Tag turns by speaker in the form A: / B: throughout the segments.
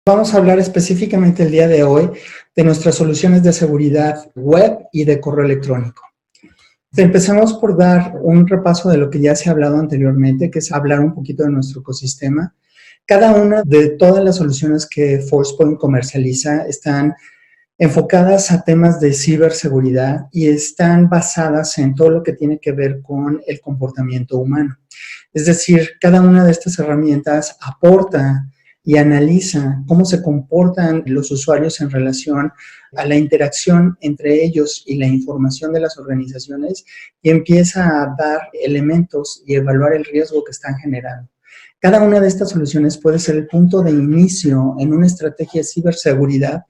A: Vamos a hablar específicamente el día de hoy de nuestras soluciones de seguridad web y de correo electrónico. Empezamos por dar un repaso de lo que ya se ha hablado anteriormente, que es hablar un poquito de nuestro ecosistema. Cada una de todas las soluciones que Forcepoint comercializa están enfocadas a temas de ciberseguridad y están basadas en todo lo que tiene que ver con el comportamiento humano. Es decir, cada una de estas herramientas aporta y analiza cómo se comportan los usuarios en relación a la interacción entre ellos y la información de las organizaciones y empieza a dar elementos y evaluar el riesgo que están generando. Cada una de estas soluciones puede ser el punto de inicio en una estrategia de ciberseguridad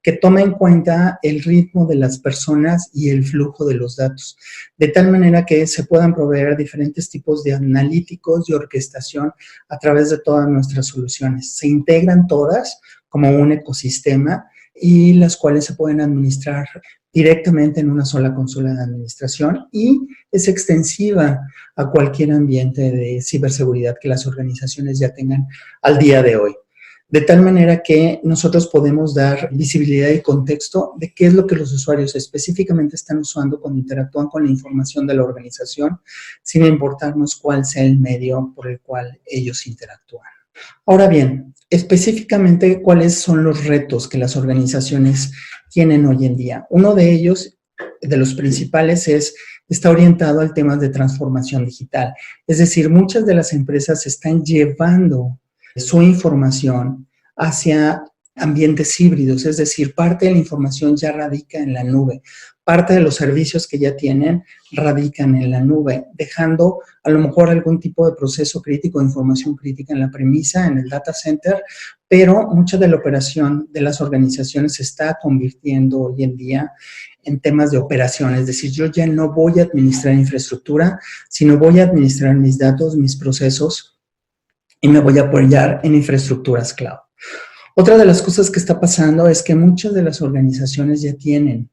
A: que toma en cuenta el ritmo de las personas y el flujo de los datos, de tal manera que se puedan proveer diferentes tipos de analíticos y orquestación a través de todas nuestras soluciones. Se integran todas como un ecosistema y las cuales se pueden administrar directamente en una sola consola de administración y es extensiva a cualquier ambiente de ciberseguridad que las organizaciones ya tengan al día de hoy. De tal manera que nosotros podemos dar visibilidad y contexto de qué es lo que los usuarios específicamente están usando cuando interactúan con la información de la organización, sin importarnos cuál sea el medio por el cual ellos interactúan. Ahora bien, específicamente, ¿cuáles son los retos que las organizaciones tienen hoy en día? Uno de ellos, de los principales, está orientado al tema de transformación digital. Es decir, muchas de las empresas están llevando su información hacia ambientes híbridos, es decir, parte de la información ya radica en la nube, parte de los servicios que ya tienen radican en la nube, dejando a lo mejor algún tipo de proceso crítico, de información crítica en la premisa, en el data center, pero mucha de la operación de las organizaciones se está convirtiendo hoy en día en temas de operación, es decir, yo ya no voy a administrar infraestructura, sino voy a administrar mis datos, mis procesos y me voy a apoyar en infraestructuras cloud. Otra de las cosas que está pasando es que muchas de las organizaciones ya tienen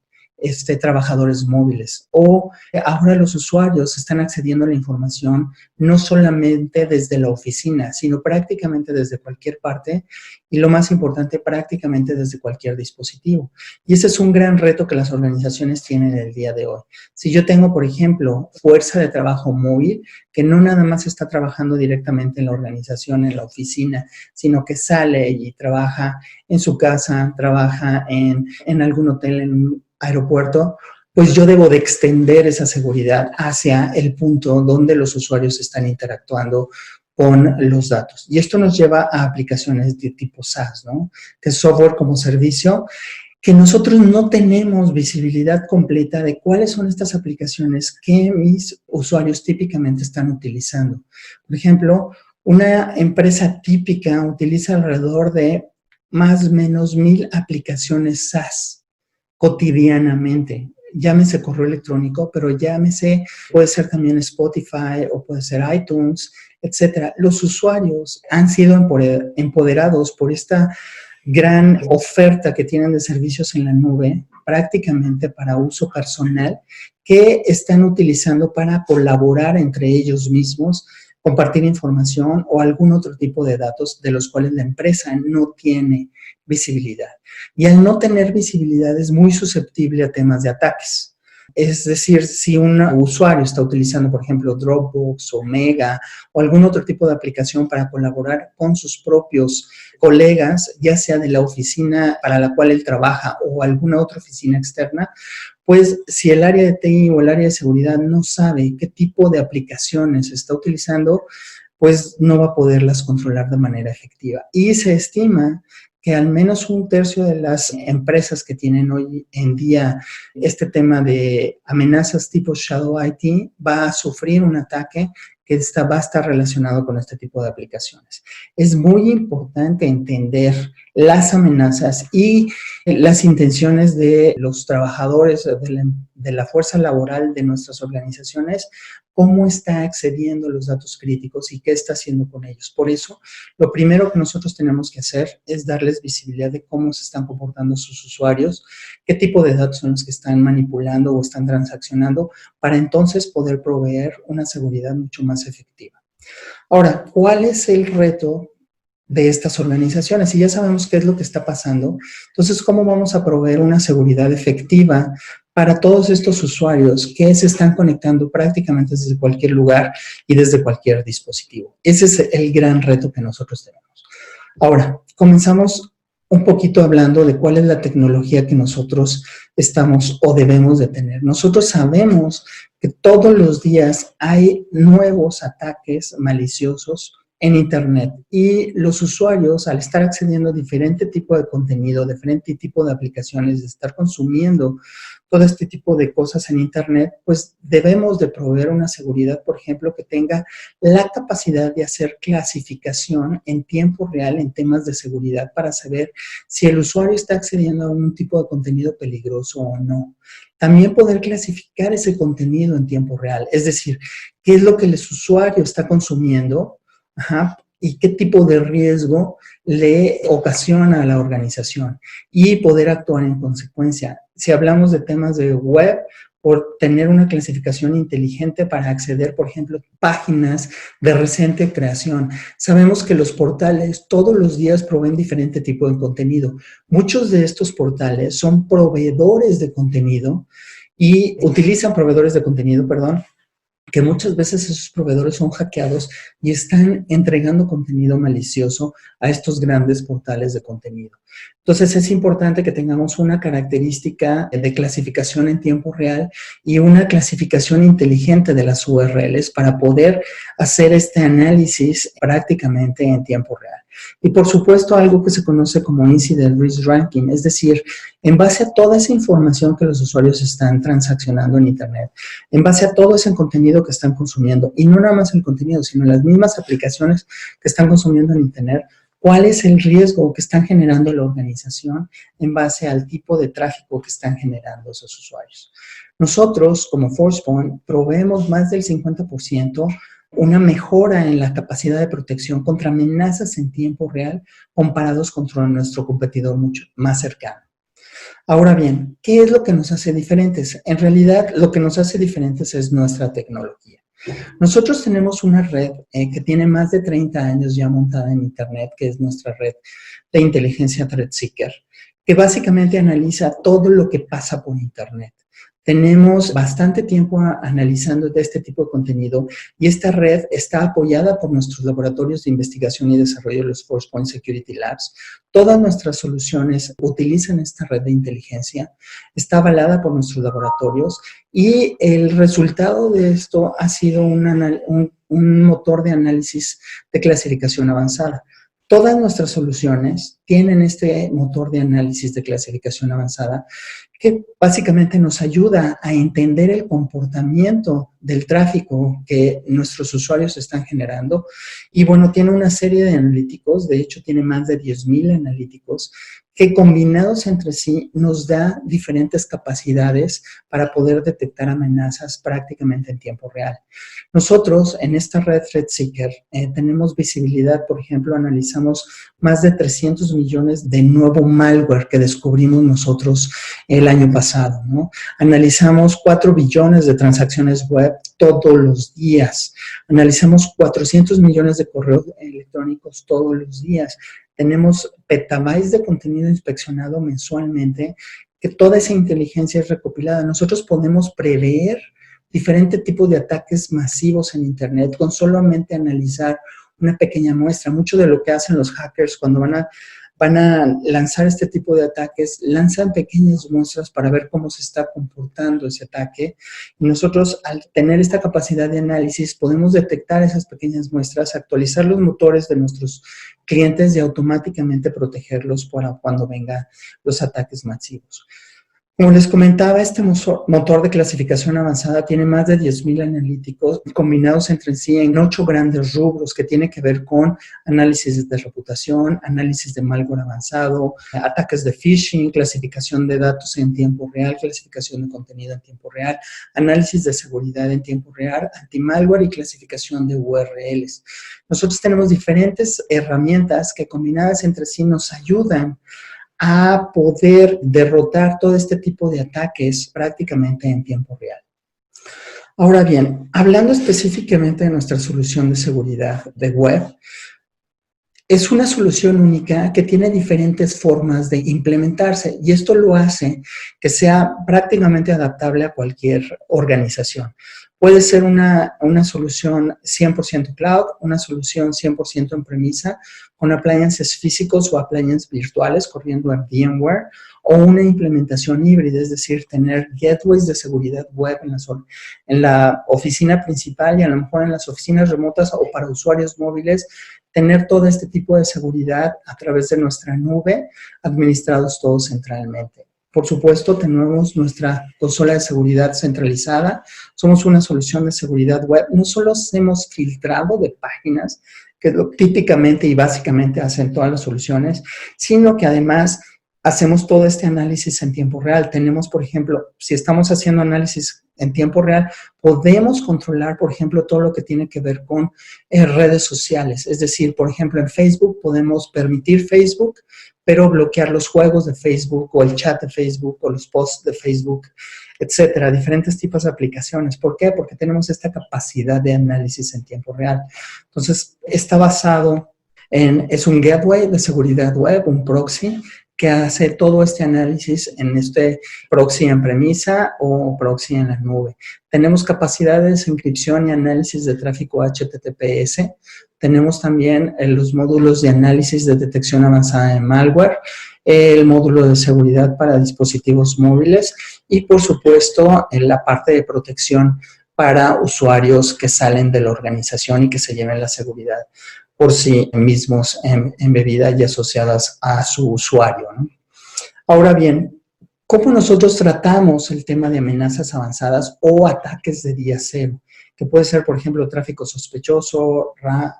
A: trabajadores móviles o ahora los usuarios están accediendo a la información no solamente desde la oficina, sino prácticamente desde cualquier parte y lo más importante, prácticamente desde cualquier dispositivo. Y ese es un gran reto que las organizaciones tienen el día de hoy. Si yo tengo, por ejemplo, fuerza de trabajo móvil, que no nada más está trabajando directamente en la organización, en la oficina, sino que sale y trabaja en su casa, trabaja en algún hotel, en un aeropuerto, pues yo debo de extender esa seguridad hacia el punto donde los usuarios están interactuando con los datos. Y esto nos lleva a aplicaciones de tipo SaaS, ¿no? Que es software como servicio, que nosotros no tenemos visibilidad completa de cuáles son estas aplicaciones que mis usuarios típicamente están utilizando. Por ejemplo, una empresa típica utiliza alrededor de más o menos 1,000 aplicaciones SaaS cotidianamente. Llámese correo electrónico, pero llámese, puede ser también Spotify o puede ser iTunes, etcétera. Los usuarios han sido empoderados por esta gran oferta que tienen de servicios en la nube, prácticamente para uso personal, que están utilizando para colaborar entre ellos mismos, compartir información o algún otro tipo de datos de los cuales la empresa no tiene visibilidad. Y al no tener visibilidad es muy susceptible a temas de ataques. Es decir, si un usuario está utilizando, por ejemplo, Dropbox o Mega o algún otro tipo de aplicación para colaborar con sus propios colegas, ya sea de la oficina para la cual él trabaja o alguna otra oficina externa, pues si el área de TI o el área de seguridad no sabe qué tipo de aplicaciones está utilizando, pues no va a poderlas controlar de manera efectiva. Y se estima que al menos 1/3 de las empresas que tienen hoy en día este tema de amenazas tipo Shadow IT va a sufrir un ataque que va a estar relacionado con este tipo de aplicaciones. Es muy importante entender las amenazas y las intenciones de los trabajadores de la fuerza laboral de nuestras organizaciones, cómo está accediendo a los datos críticos y qué está haciendo con ellos. Por eso, lo primero que nosotros tenemos que hacer es darles visibilidad de cómo se están comportando sus usuarios, qué tipo de datos son los que están manipulando o están transaccionando, para entonces poder proveer una seguridad mucho más efectiva. Ahora, ¿cuál es el reto de estas organizaciones y ya sabemos qué es lo que está pasando. Entonces, ¿cómo vamos a proveer una seguridad efectiva para todos estos usuarios que se están conectando prácticamente desde cualquier lugar y desde cualquier dispositivo? Ese es el gran reto que nosotros tenemos. Ahora, comenzamos un poquito hablando de cuál es la tecnología que nosotros estamos o debemos de tener. Nosotros sabemos que todos los días hay nuevos ataques maliciosos en Internet y los usuarios, al estar accediendo a diferente tipo de contenido, diferente tipo de aplicaciones, de estar consumiendo todo este tipo de cosas en Internet, pues debemos de proveer una seguridad, por ejemplo, que tenga la capacidad de hacer clasificación en tiempo real en temas de seguridad para saber si el usuario está accediendo a un tipo de contenido peligroso o no. También poder clasificar ese contenido en tiempo real, es decir, qué es lo que el usuario está consumiendo, y qué tipo de riesgo le ocasiona a la organización y poder actuar en consecuencia. Si hablamos de temas de web, por tener una clasificación inteligente para acceder, por ejemplo, a páginas de reciente creación. Sabemos que los portales todos los días proveen diferente tipo de contenido. Muchos de estos portales son proveedores de contenido y utilizan proveedores de contenido, perdón, que muchas veces esos proveedores son hackeados y están entregando contenido malicioso a estos grandes portales de contenido. Entonces es importante que tengamos una característica de clasificación en tiempo real y una clasificación inteligente de las URLs para poder hacer este análisis prácticamente en tiempo real. Y por supuesto algo que se conoce como Incident Risk Ranking, es decir, en base a toda esa información que los usuarios están transaccionando en Internet, en base a todo ese contenido que están consumiendo, y no nada más el contenido, sino las mismas aplicaciones que están consumiendo en Internet, cuál es el riesgo que están generando la organización en base al tipo de tráfico que están generando esos usuarios. Nosotros, como Forcepoint, proveemos más del 50% una mejora en la capacidad de protección contra amenazas en tiempo real comparados con nuestro competidor mucho más cercano. Ahora bien, ¿qué es lo que nos hace diferentes? En realidad, lo que nos hace diferentes es nuestra tecnología. Nosotros tenemos una red que tiene más de 30 años ya montada en Internet, que es nuestra red de inteligencia ThreatSeeker, que básicamente analiza todo lo que pasa por Internet. Tenemos bastante tiempo analizando de este tipo de contenido y esta red está apoyada por nuestros laboratorios de investigación y desarrollo, los Forcepoint Security Labs. Todas nuestras soluciones utilizan esta red de inteligencia, está avalada por nuestros laboratorios y el resultado de esto ha sido un motor de análisis de clasificación avanzada. Todas nuestras soluciones tienen este motor de análisis de clasificación avanzada que básicamente nos ayuda a entender el comportamiento del tráfico que nuestros usuarios están generando. Y bueno, tiene una serie de analíticos, de hecho tiene más de 10,000 analíticos, que combinados entre sí nos da diferentes capacidades para poder detectar amenazas prácticamente en tiempo real. Nosotros en esta red ThreatSeeker tenemos visibilidad, por ejemplo, analizamos más de 300 millones de nuevo malware que descubrimos nosotros el año pasado, ¿no? Analizamos 4 billones de transacciones web todos los días. Analizamos 400 millones de correos electrónicos todos los días. Tenemos petabytes de contenido inspeccionado mensualmente, que toda esa inteligencia es recopilada. Nosotros podemos prever diferentes tipos de ataques masivos en Internet con solamente analizar una pequeña muestra. Mucho de lo que hacen los hackers cuando van a lanzar este tipo de ataques, lanzan pequeñas muestras para ver cómo se está comportando ese ataque. Y nosotros, al tener esta capacidad de análisis, podemos detectar esas pequeñas muestras, actualizar los motores de nuestros clientes y automáticamente protegerlos para cuando vengan los ataques masivos. Como les comentaba, este motor de clasificación avanzada tiene más de 10,000 analíticos combinados entre sí en 8 grandes rubros que tienen que ver con análisis de reputación, análisis de malware avanzado, ataques de phishing, clasificación de datos en tiempo real, clasificación de contenido en tiempo real, análisis de seguridad en tiempo real, anti-malware y clasificación de URLs. Nosotros tenemos diferentes herramientas que combinadas entre sí nos ayudan a poder derrotar todo este tipo de ataques prácticamente en tiempo real. Ahora bien, hablando específicamente de nuestra solución de seguridad de web, Es una solución única que tiene diferentes formas de implementarse y esto lo hace que sea prácticamente adaptable a cualquier organización. Puede ser una solución 100% cloud, una solución 100% en premisa, con appliances físicos o appliances virtuales corriendo en VMware, o una implementación híbrida, es decir, tener gateways de seguridad web en la oficina principal y a lo mejor en las oficinas remotas o para usuarios móviles, tener todo este tipo de seguridad a través de nuestra nube, administrados todos centralmente. Por supuesto, tenemos nuestra consola de seguridad centralizada. Somos una solución de seguridad web. No solo hacemos filtrado de páginas, que es lo que típicamente y básicamente hacen todas las soluciones, sino que además hacemos todo este análisis en tiempo real. Tenemos, por ejemplo, si estamos haciendo análisis en tiempo real, podemos controlar, por ejemplo, todo lo que tiene que ver con redes sociales. Es decir, por ejemplo, en Facebook podemos permitir Facebook, pero bloquear los juegos de Facebook o el chat de Facebook o los posts de Facebook, etcétera, diferentes tipos de aplicaciones. ¿Por qué? Porque tenemos esta capacidad de análisis en tiempo real. Entonces, está basado es un gateway de seguridad web, un proxy, que hace todo este análisis en este proxy en premisa o proxy en la nube. Tenemos capacidades de encripción y análisis de tráfico HTTPS. Tenemos también los módulos de análisis de detección avanzada de malware, el módulo de seguridad para dispositivos móviles y, por supuesto, en la parte de protección para usuarios que salen de la organización y que se lleven la seguridad por sí mismos embebidas y asociadas a su usuario, ¿no? Ahora bien, ¿cómo nosotros tratamos el tema de amenazas avanzadas o ataques de día cero? Que puede ser, por ejemplo, tráfico sospechoso,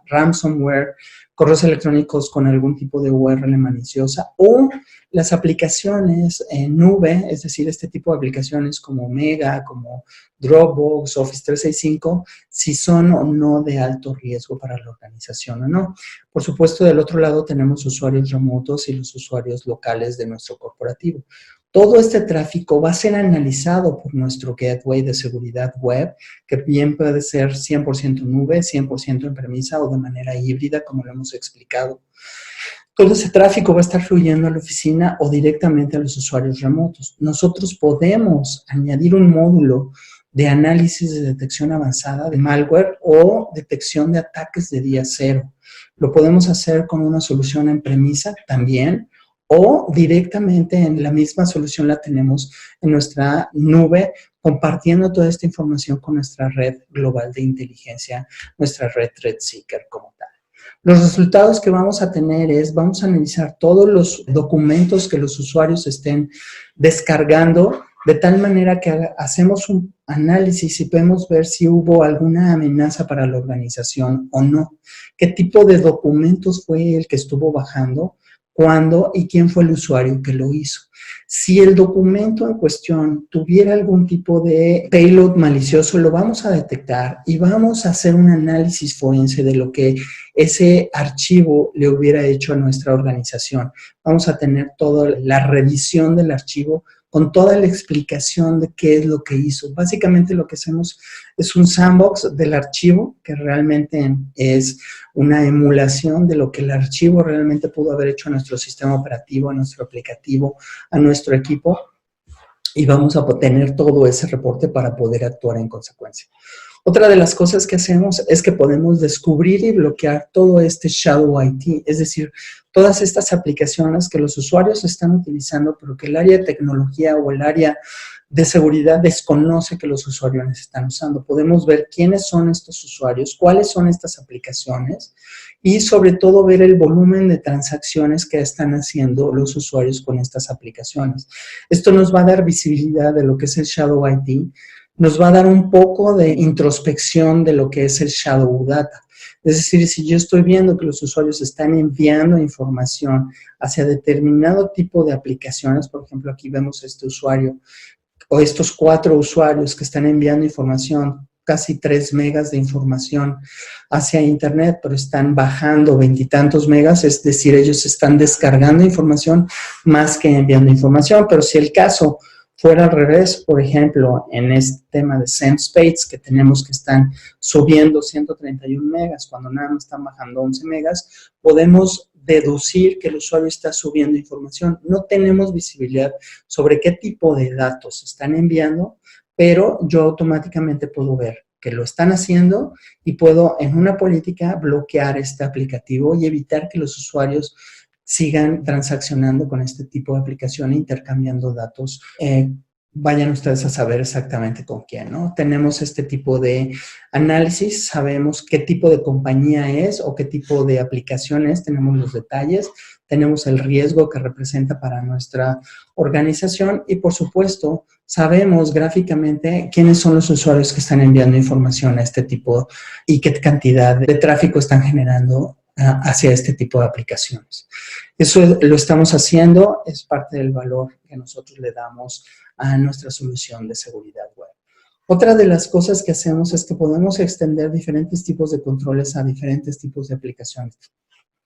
A: ransomware, correos electrónicos con algún tipo de URL maliciosa o las aplicaciones en nube, es decir, este tipo de aplicaciones como Omega, como Dropbox, Office 365, si son o no de alto riesgo para la organización o no. Por supuesto, del otro lado tenemos usuarios remotos y los usuarios locales de nuestro corporativo. Todo este tráfico va a ser analizado por nuestro gateway de seguridad web, que bien puede ser 100% nube, 100% en premisa o de manera híbrida, como lo hemos explicado. Todo ese tráfico va a estar fluyendo a la oficina o directamente a los usuarios remotos. Nosotros podemos añadir un módulo de análisis de detección avanzada de malware o detección de ataques de día cero. Lo podemos hacer con una solución en premisa también, o directamente en la misma solución la tenemos en nuestra nube, compartiendo toda esta información con nuestra red global de inteligencia, nuestra red ThreatSeeker como tal. Los resultados que vamos a tener vamos a analizar todos los documentos que los usuarios estén descargando, de tal manera que hacemos un análisis y podemos ver si hubo alguna amenaza para la organización o no. ¿Qué tipo de documentos fue el que estuvo bajando? ¿Cuándo y quién fue el usuario que lo hizo? Si el documento en cuestión tuviera algún tipo de payload malicioso, lo vamos a detectar y vamos a hacer un análisis forense de lo que ese archivo le hubiera hecho a nuestra organización. Vamos a tener toda la revisión del archivo con toda la explicación de qué es lo que hizo. Básicamente lo que hacemos es un sandbox del archivo, que realmente es una emulación de lo que el archivo realmente pudo haber hecho a nuestro sistema operativo, a nuestro aplicativo, a nuestro equipo, y vamos a tener todo ese reporte para poder actuar en consecuencia. Otra de las cosas que hacemos es que podemos descubrir y bloquear todo este shadow IT, es decir, todas estas aplicaciones que los usuarios están utilizando, pero que el área de tecnología o el área de seguridad desconoce que los usuarios están usando. Podemos ver quiénes son estos usuarios, cuáles son estas aplicaciones y sobre todo ver el volumen de transacciones que están haciendo los usuarios con estas aplicaciones. Esto nos va a dar visibilidad de lo que es el shadow IT, nos va a dar un poco de introspección de lo que es el shadow data. Es decir, si yo estoy viendo que los usuarios están enviando información hacia determinado tipo de aplicaciones, por ejemplo, aquí vemos este usuario o estos 4 usuarios que están enviando información, casi 3 megas de información hacia internet, pero están bajando 20 y tantos megas, es decir, ellos están descargando información más que enviando información, pero si el caso fuera al revés, por ejemplo, en este tema de send speeds que tenemos que están subiendo 131 megas cuando nada más están bajando 11 megas, podemos deducir que el usuario está subiendo información. No tenemos visibilidad sobre qué tipo de datos están enviando, pero yo automáticamente puedo ver que lo están haciendo y puedo en una política bloquear este aplicativo y evitar que los usuarios sigan transaccionando con este tipo de aplicación e intercambiando datos. Vayan ustedes a saber exactamente con quién, ¿no? Tenemos este tipo de análisis, sabemos qué tipo de compañía es o qué tipo de aplicación es, tenemos los detalles, tenemos el riesgo que representa para nuestra organización y, por supuesto, sabemos gráficamente quiénes son los usuarios que están enviando información a este tipo y qué cantidad de tráfico están generando hacia este tipo de aplicaciones. Eso lo estamos haciendo, es parte del valor que nosotros le damos a nuestra solución de seguridad web. Otra de las cosas que hacemos es que podemos extender diferentes tipos de controles a diferentes tipos de aplicaciones.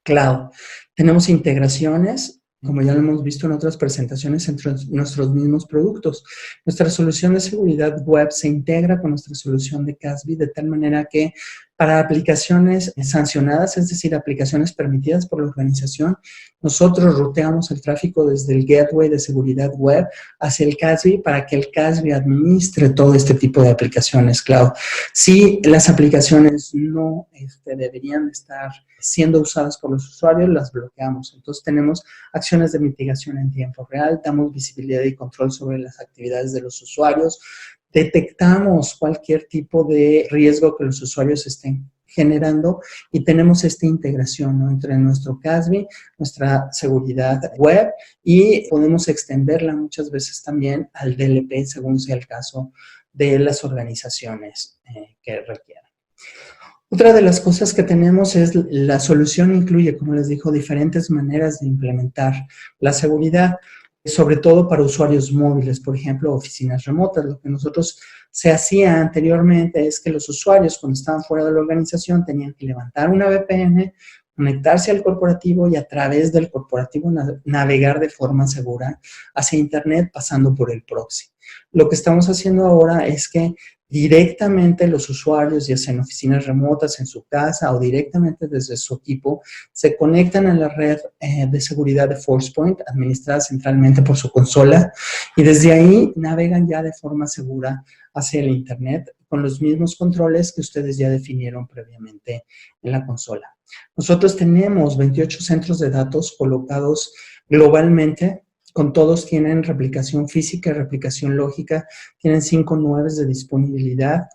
A: Cloud. Tenemos integraciones, como ya lo hemos visto en otras presentaciones, entre nuestros mismos productos. Nuestra solución de seguridad web se integra con nuestra solución de CASB de tal manera que para aplicaciones sancionadas, es decir, aplicaciones permitidas por la organización, nosotros ruteamos el tráfico desde el gateway de seguridad web hacia el CASB para que el CASB administre todo este tipo de aplicaciones cloud. Si las aplicaciones no deberían estar siendo usadas por los usuarios, las bloqueamos. Entonces tenemos acciones de mitigación en tiempo real, damos visibilidad y control sobre las actividades de los usuarios, detectamos cualquier tipo de riesgo que los usuarios estén generando y tenemos esta integración, ¿no?, entre nuestro CASB, nuestra seguridad web y podemos extenderla muchas veces también al DLP según sea el caso de las organizaciones que requieran. Otra de las cosas que tenemos es la solución incluye, como les digo, diferentes maneras de implementar la seguridad, sobre todo para usuarios móviles, por ejemplo, oficinas remotas. Lo que nosotros se hacía anteriormente es que los usuarios, cuando estaban fuera de la organización, tenían que levantar una VPN, conectarse al corporativo y a través del corporativo navegar de forma segura hacia Internet pasando por el proxy. Lo que estamos haciendo ahora es que directamente los usuarios, ya sea en oficinas remotas, en su casa o directamente desde su equipo, se conectan a la red de seguridad de Forcepoint, administrada centralmente por su consola, y desde ahí navegan ya de forma segura hacia el Internet con los mismos controles que ustedes ya definieron previamente en la consola. Nosotros tenemos 28 centros de datos colocados globalmente. Con todos tienen replicación física y replicación lógica, tienen 5 9 de disponibilidad,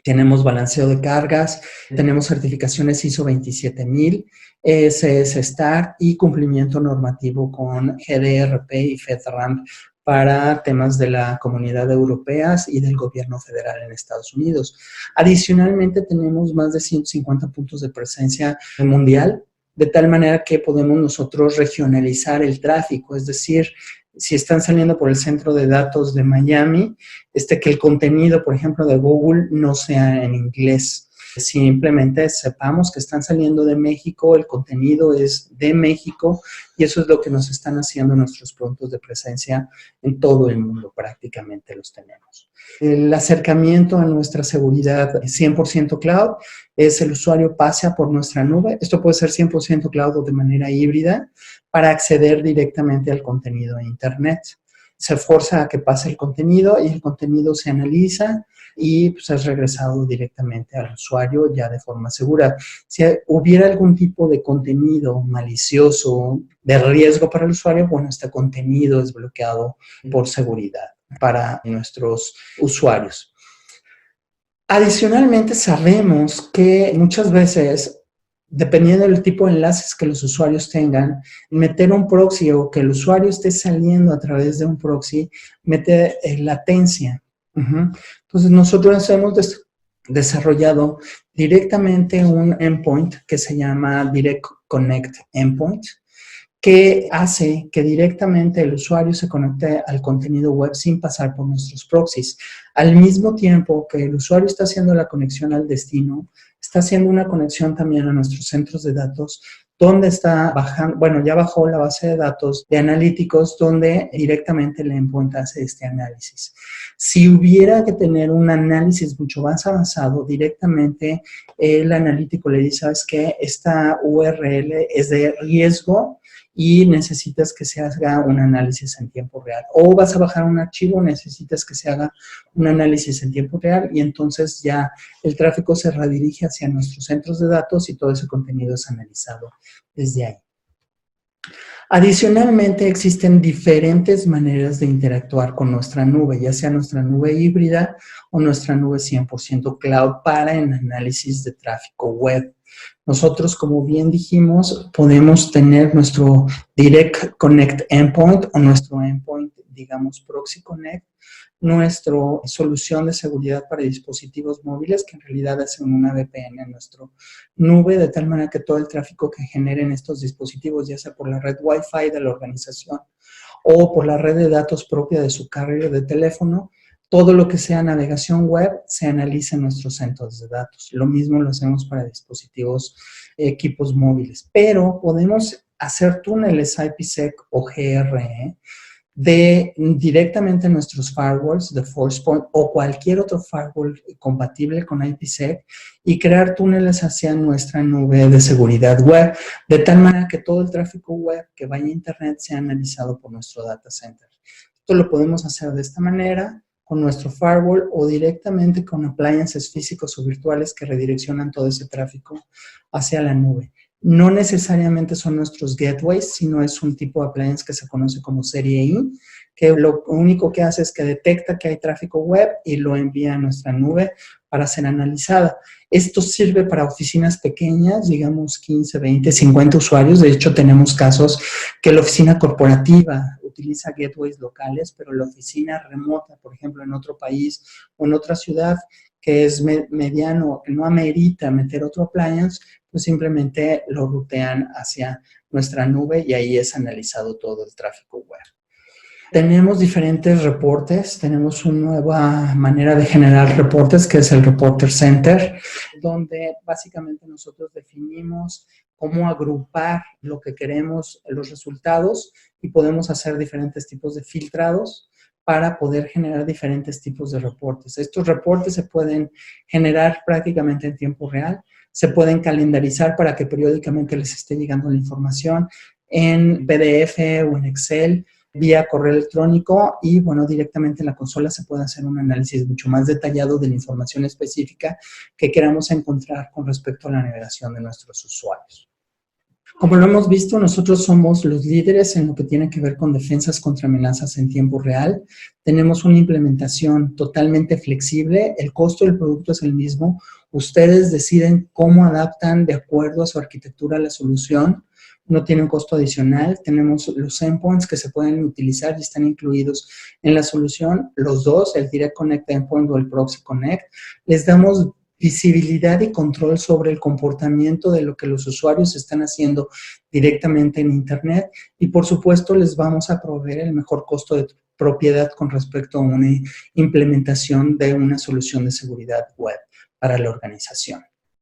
A: tenemos balanceo de cargas, tenemos certificaciones ISO 27000, ESS Star y cumplimiento normativo con GDRP y FedRAMP para temas de la Comunidad Europea y del gobierno federal en Estados Unidos. Adicionalmente, tenemos más de 150 puntos de presencia mundial, de tal manera que podemos nosotros regionalizar el tráfico, es decir, si están saliendo por el centro de datos de Miami, que el contenido, por ejemplo, de Google no sea en inglés. Simplemente sepamos que están saliendo de México, el contenido es de México y eso es lo que nos están haciendo nuestros puntos de presencia en todo el mundo, prácticamente los tenemos. El acercamiento a nuestra seguridad 100% cloud es el usuario pasa por nuestra nube. Esto puede ser 100% cloud o de manera híbrida para acceder directamente al contenido de Internet. Se forza a que pase el contenido y el contenido se analiza y pues, es regresado directamente al usuario ya de forma segura. Si hubiera algún tipo de contenido malicioso de riesgo para el usuario, bueno, este contenido es bloqueado por seguridad para nuestros usuarios. Adicionalmente, sabemos que muchas veces, dependiendo del tipo de enlaces que los usuarios tengan, meter un proxy o que el usuario esté saliendo a través de un proxy, mete latencia. Entonces, nosotros hemos desarrollado directamente un endpoint que se llama Direct Connect Endpoint, que hace que directamente el usuario se conecte al contenido web sin pasar por nuestros proxies. Al mismo tiempo que el usuario está haciendo la conexión al destino, está haciendo una conexión también a nuestros centros de datos, dónde está bajando, bueno, ya bajó la base de datos de analíticos donde directamente el endpoint hace este análisis. Si hubiera que tener un análisis mucho más avanzado, directamente el analítico le dice, ¿sabes qué? Esta URL es de riesgo y necesitas que se haga un análisis en tiempo real. O vas a bajar un archivo, necesitas que se haga un análisis en tiempo real y entonces ya el tráfico se redirige hacia nuestros centros de datos y todo ese contenido es analizado desde ahí. Adicionalmente, existen diferentes maneras de interactuar con nuestra nube, ya sea nuestra nube híbrida o nuestra nube 100% cloud para el análisis de tráfico web. Nosotros, como bien dijimos, podemos tener nuestro Direct Connect Endpoint o nuestro endpoint, digamos, Proxy Connect, nuestra solución de seguridad para dispositivos móviles, que en realidad hacen una VPN en nuestra nube, de tal manera que todo el tráfico que generen estos dispositivos, ya sea por la red Wi-Fi de la organización o por la red de datos propia de su carrier de teléfono, todo lo que sea navegación web se analiza en nuestros centros de datos. Lo mismo lo hacemos para dispositivos, equipos móviles, pero podemos hacer túneles IPsec o GRE directamente nuestros firewalls de ForcePoint o cualquier otro firewall compatible con IPsec y crear túneles hacia nuestra nube de seguridad web, de tal manera que todo el tráfico web que vaya a Internet sea analizado por nuestro data center. Esto lo podemos hacer de esta manera, con nuestro firewall o directamente con appliances físicos o virtuales que redireccionan todo ese tráfico hacia la nube. No necesariamente son nuestros gateways, sino es un tipo de appliance que se conoce como serie I, que lo único que hace es que detecta que hay tráfico web y lo envía a nuestra nube para ser analizada. Esto sirve para oficinas pequeñas, digamos 15, 20, 50 usuarios. De hecho, tenemos casos que la oficina corporativa utiliza gateways locales, pero la oficina remota, por ejemplo, en otro país o en otra ciudad, que es mediano, que no amerita meter otro appliance, pues simplemente lo rutean hacia nuestra nube y ahí es analizado todo el tráfico web. Tenemos diferentes reportes, tenemos una nueva manera de generar reportes que es el Reporter Center, donde básicamente nosotros definimos cómo agrupar lo que queremos, los resultados, y podemos hacer diferentes tipos de filtrados para poder generar diferentes tipos de reportes. Estos reportes se pueden generar prácticamente en tiempo real, se pueden calendarizar para que periódicamente les esté llegando la información en PDF o en Excel, vía correo electrónico y, bueno, directamente en la consola se puede hacer un análisis mucho más detallado de la información específica que queramos encontrar con respecto a la navegación de nuestros usuarios. Como lo hemos visto, nosotros somos los líderes en lo que tiene que ver con defensas contra amenazas en tiempo real. Tenemos una implementación totalmente flexible, el costo del producto es el mismo. Ustedes deciden cómo adaptan de acuerdo a su arquitectura la solución. No tiene un costo adicional. Tenemos los endpoints que se pueden utilizar y están incluidos en la solución. Los dos, el Direct Connect Endpoint o el Proxy Connect. Les damos visibilidad y control sobre el comportamiento de lo que los usuarios están haciendo directamente en Internet y, por supuesto, les vamos a proveer el mejor costo de propiedad con respecto a una implementación de una solución de seguridad web para la organización.